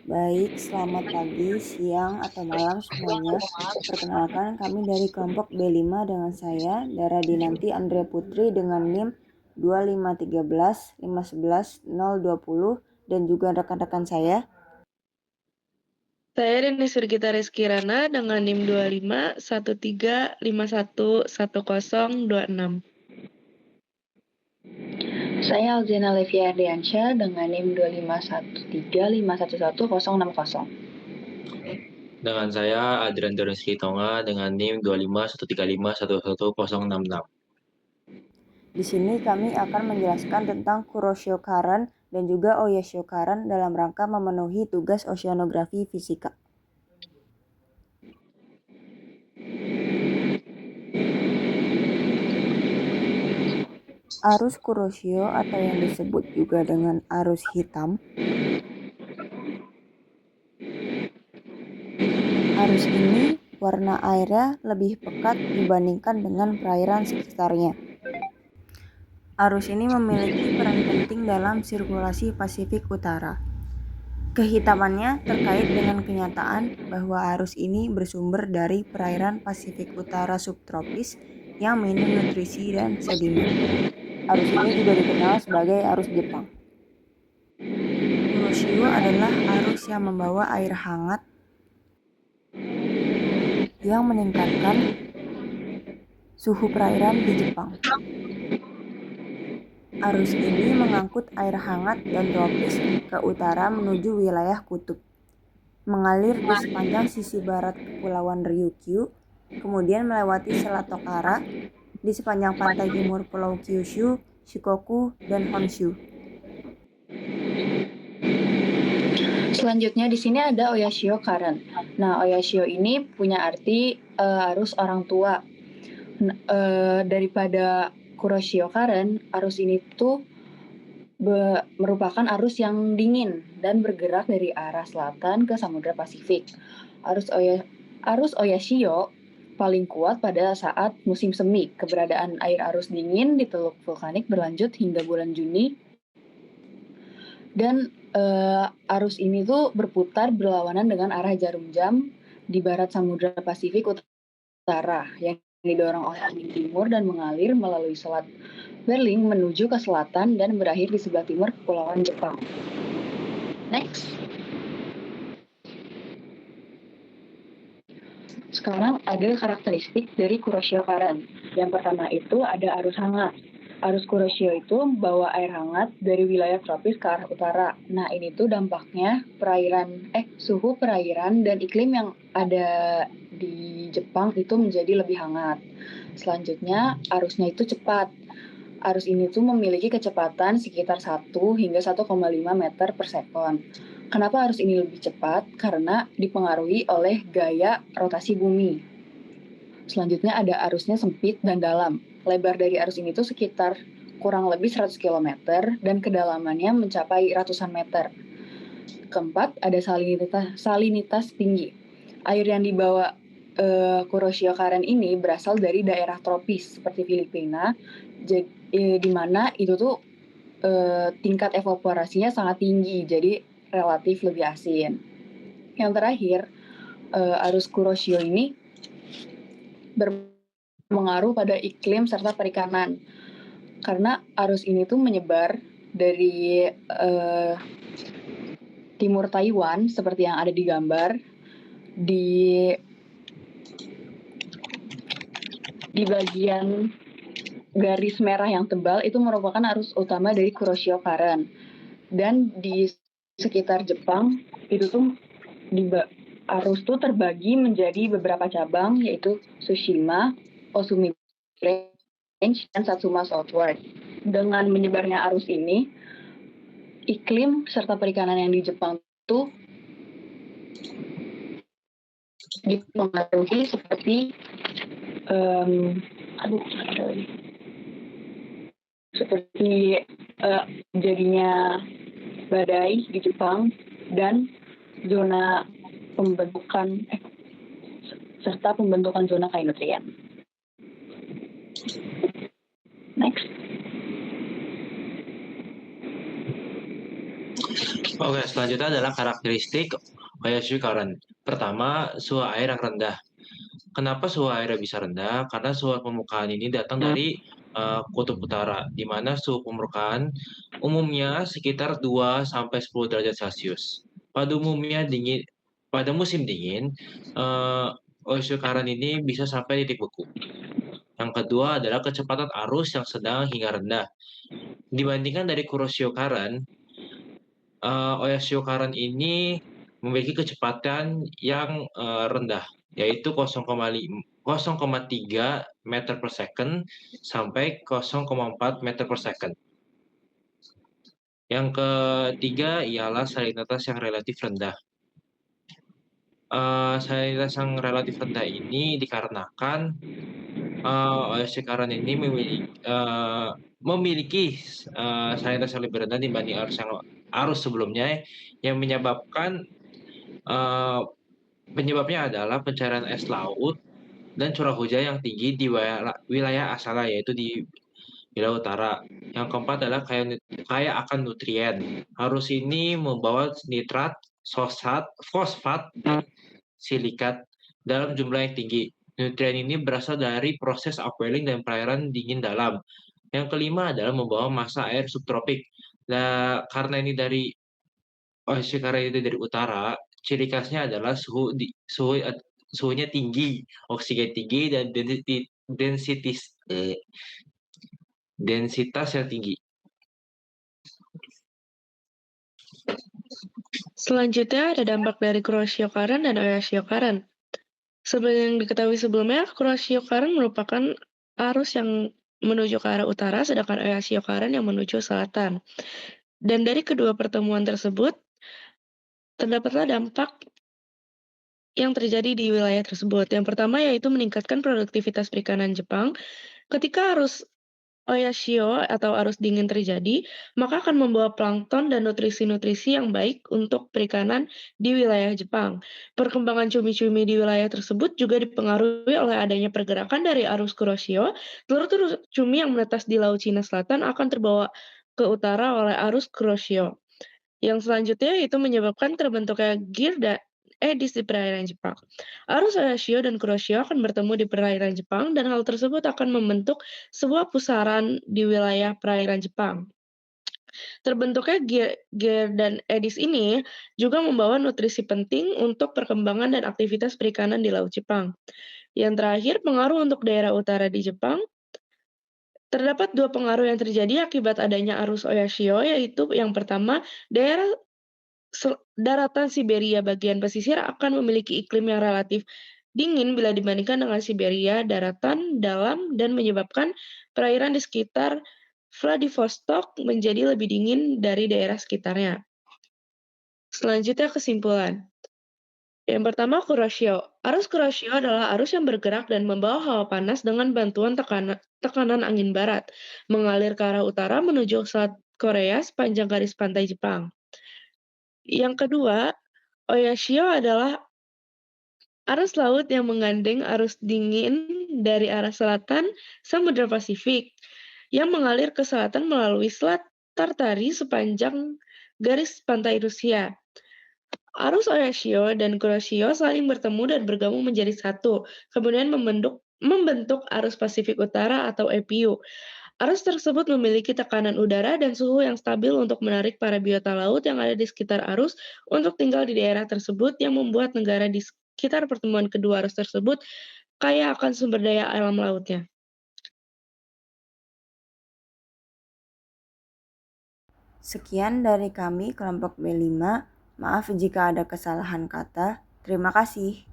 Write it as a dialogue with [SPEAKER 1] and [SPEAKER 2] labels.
[SPEAKER 1] Baik, selamat pagi, siang, atau malam semuanya. Perkenalkan, kami dari kelompok B5 dengan saya, Dara Dinanti Andrea Putri dengan NIM 2513 511 020 dan juga rekan-rekan saya.
[SPEAKER 2] Saya Rini Surgita Rizkirana dengan NIM 2513511026.
[SPEAKER 3] Saya Alzena Levia Ardiansyah dengan NIM 2513511060.
[SPEAKER 4] Dengan saya Adrian Rizky Tonga dengan NIM 2513511066.
[SPEAKER 1] Di sini kami akan menjelaskan tentang Kuroshio Karen dan juga Oyashio Karen dalam rangka memenuhi tugas oceanografi fisika. Arus Kuroshio atau yang disebut juga dengan arus hitam. Arus ini warna airnya lebih pekat dibandingkan dengan perairan sekitarnya. Arus ini memiliki peran penting dalam sirkulasi Pasifik Utara. Kehitamannya terkait dengan kenyataan bahwa arus ini bersumber dari perairan Pasifik Utara subtropis yang minim nutrisi dan sedimen. Arus ini juga dikenal sebagai arus Jepang. Kuroshio adalah arus yang membawa air hangat yang meningkatkan suhu perairan di Jepang. Arus ini mengangkut air hangat dan tropis ke utara menuju wilayah kutub, mengalir di sepanjang sisi barat Kepulauan Ryukyu, kemudian melewati Selat Tokara di sepanjang pantai timur Pulau Kyushu, Shikoku, dan Honshu.
[SPEAKER 3] Selanjutnya di sini ada Oyashio Karen. Nah, Oyashio ini punya arti arus orang tua. Daripada Kuroshio Karen, arus ini tuh merupakan arus yang dingin dan bergerak dari arah selatan ke Samudra Pasifik. Arus Oyashio paling kuat pada saat musim semi. Keberadaan air arus dingin di teluk vulkanik berlanjut hingga bulan Juni. Dan arus ini tuh berputar berlawanan dengan arah jarum jam di barat Samudra Pasifik Utara yang didorong oleh angin timur dan mengalir melalui Selat Bering menuju ke selatan dan berakhir di sebelah timur Kepulauan Jepang. Next. Sekarang ada karakteristik dari Kuroshio Karen. Yang pertama itu ada arus hangat. Arus Kuroshio itu bawa air hangat dari wilayah tropis ke arah utara. Nah, ini tuh dampaknya suhu perairan dan iklim yang ada di Jepang itu menjadi lebih hangat. Selanjutnya, arusnya itu cepat. Arus ini tuh memiliki kecepatan sekitar 1 hingga 1,5 meter per sekon. Kenapa arus ini lebih cepat? Karena dipengaruhi oleh gaya rotasi bumi. Selanjutnya ada arusnya sempit dan dalam. Lebar dari arus ini tuh sekitar kurang lebih 100 km dan kedalamannya mencapai ratusan meter. Keempat, ada salinitas tinggi. Air yang dibawa Kuroshio Karen ini berasal dari daerah tropis seperti Filipina, di mana itu tuh tingkat evaporasinya sangat tinggi, jadi relatif lebih asin. Yang terakhir, arus Kuroshio ini berpengaruh pada iklim serta perikanan. Karena arus ini tuh menyebar dari timur Taiwan seperti yang ada di gambar di bagian garis merah yang tebal itu merupakan arus utama dari Kuroshio Karen. Dan di sekitar Jepang itu tuh arus tuh terbagi menjadi beberapa cabang, yaitu Tsushima, Osumi Range, dan Satsuma Southward. Dengan menyebarnya arus ini, iklim serta perikanan yang di Jepang tuh dipengaruhi seperti jadinya badai di Jepang dan zona pembentukan zona kainotrian. Next.
[SPEAKER 4] Oke, selanjutnya adalah karakteristik oceanic current. Pertama, suhu air yang rendah. Kenapa suhu airnya bisa rendah? Karena suhu permukaan ini datang dari kutub utara, di mana suhu permukaan umumnya sekitar 2 sampai 10 derajat Celcius. Pada musim dingin, oceanic current ini bisa sampai titik beku. Yang kedua adalah kecepatan arus yang sedang hingga rendah. Dibandingkan dari Kuroshio current, Oyashio current ini memiliki kecepatan yang rendah, yaitu 0,3 meter per second sampai 0,4 meter per second. Yang ketiga ialah salinitas yang relatif rendah. Salinitas yang relatif rendah ini dikarenakan Oyashio current ini memiliki salinitas yang lebih rendah dibanding arus sebelumnya, yang penyebabnya adalah pencairan es laut dan curah hujan yang tinggi di wilayah asalnya, yaitu di wilayah utara. Yang keempat adalah kaya akan nutrien. Arus ini membawa nitrat, fosfat, dan silikat dalam jumlah yang tinggi. Nutrien ini berasal dari proses upwelling dan perairan dingin dalam. Yang kelima adalah membawa massa air subtropik. Nah, karena ini dari utara, ciri khasnya adalah suhunya tinggi, oksigen tinggi, dan densitas yang tinggi.
[SPEAKER 2] Selanjutnya ada dampak dari Kuroshio current dan Oyashio current. Seperti yang diketahui sebelumnya, Kuroshio current merupakan arus yang menuju ke arah utara, sedangkan Oyashio current yang menuju selatan. Dan dari kedua pertemuan tersebut, terdapatlah dampak yang terjadi di wilayah tersebut. Yang pertama yaitu meningkatkan produktivitas perikanan Jepang. Ketika arus Oyashio atau arus dingin terjadi, maka akan membawa plankton dan nutrisi-nutrisi yang baik untuk perikanan di wilayah Jepang. Perkembangan cumi-cumi di wilayah tersebut juga dipengaruhi oleh adanya pergerakan dari arus Kuroshio. Telur-telur cumi yang menetas di Laut Cina Selatan akan terbawa ke utara oleh arus Kuroshio. Yang selanjutnya itu menyebabkan terbentuknya Gir dan Edis di perairan Jepang. Arus Oyashio dan Kuroshio akan bertemu di perairan Jepang dan hal tersebut akan membentuk sebuah pusaran di wilayah perairan Jepang. Terbentuknya Gir dan Edis ini juga membawa nutrisi penting untuk perkembangan dan aktivitas perikanan di Laut Jepang. Yang terakhir, pengaruh untuk daerah utara di Jepang. Terdapat dua pengaruh yang terjadi akibat adanya arus Oyashio, yaitu yang pertama, daratan Siberia bagian pesisir akan memiliki iklim yang relatif dingin bila dibandingkan dengan Siberia daratan dalam dan menyebabkan perairan di sekitar Vladivostok menjadi lebih dingin dari daerah sekitarnya. Selanjutnya kesimpulan. Yang pertama, Kuroshio. Arus Kuroshio adalah arus yang bergerak dan membawa hawa panas dengan bantuan tekanan angin barat, mengalir ke arah utara menuju Selat Korea sepanjang garis pantai Jepang. Yang kedua, Oyashio adalah arus laut yang menggandeng arus dingin dari arah selatan Samudra Pasifik yang mengalir ke selatan melalui Selat Tartari sepanjang garis pantai Rusia. Arus Oyashio dan Kuroshio saling bertemu dan bergabung menjadi satu, kemudian membentuk arus Pasifik Utara atau EPU. Arus tersebut memiliki tekanan udara dan suhu yang stabil untuk menarik para biota laut yang ada di sekitar arus untuk tinggal di daerah tersebut, yang membuat negara di sekitar pertemuan kedua arus tersebut kaya akan sumber daya alam lautnya.
[SPEAKER 1] Sekian dari kami kelompok B5. Maaf jika ada kesalahan kata. Terima kasih.